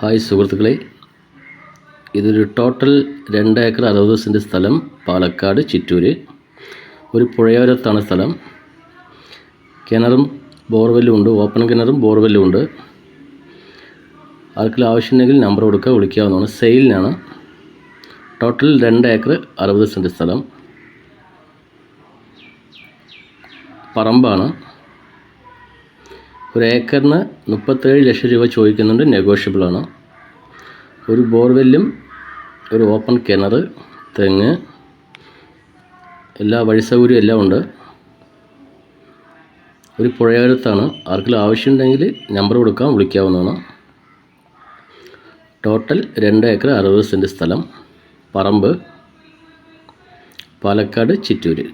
Hi സുഹൃത്തുക്കളെ, ഇതൊരു total 2 acre 60 cent സ്ഥലം, പാലക്കാട് ചിറ്റൂര്. ഒരു പുഴയോരത്താണ് സ്ഥലം. കിണറും ബോർവെല്ലും ഉണ്ട്, ഓപ്പൺ കിണറും ബോർവെല്ലും ഉണ്ട്. ആർക്കെങ്കിലും ആവശ്യമുണ്ടെങ്കിൽ നമ്പർ കൊടുക്കുക, വിളിക്കാവുന്നതാണ്. സെയിലിനാണ്. ടോട്ടൽ 2 ഏക്കർ 60 സെൻറ്റ് സ്ഥലം, പറമ്പാണ്. ഒരു ഏക്കറിന് 37 ലക്ഷം രൂപ ചോദിക്കുന്നുണ്ട്, നെഗോഷ്യബിളാണ്. ഒരു ബോർവെല്ലും ഒരു ഓപ്പൺ കിണർ, തെങ്ങ്, എല്ലാ വഴി സൗകര്യം എല്ലാം ഉണ്ട്. ഒരു പുഴയോരത്താണ്. ആർക്കെങ്കിലും ആവശ്യമുണ്ടെങ്കിൽ നമ്പർ കൊടുക്കാം, വിളിക്കാവുന്നതാണ്. ടോട്ടൽ 2 ഏക്കർ 60 സെൻറ്റ് സ്ഥലം, പറമ്പ്, പാലക്കാട് ചിറ്റൂര്.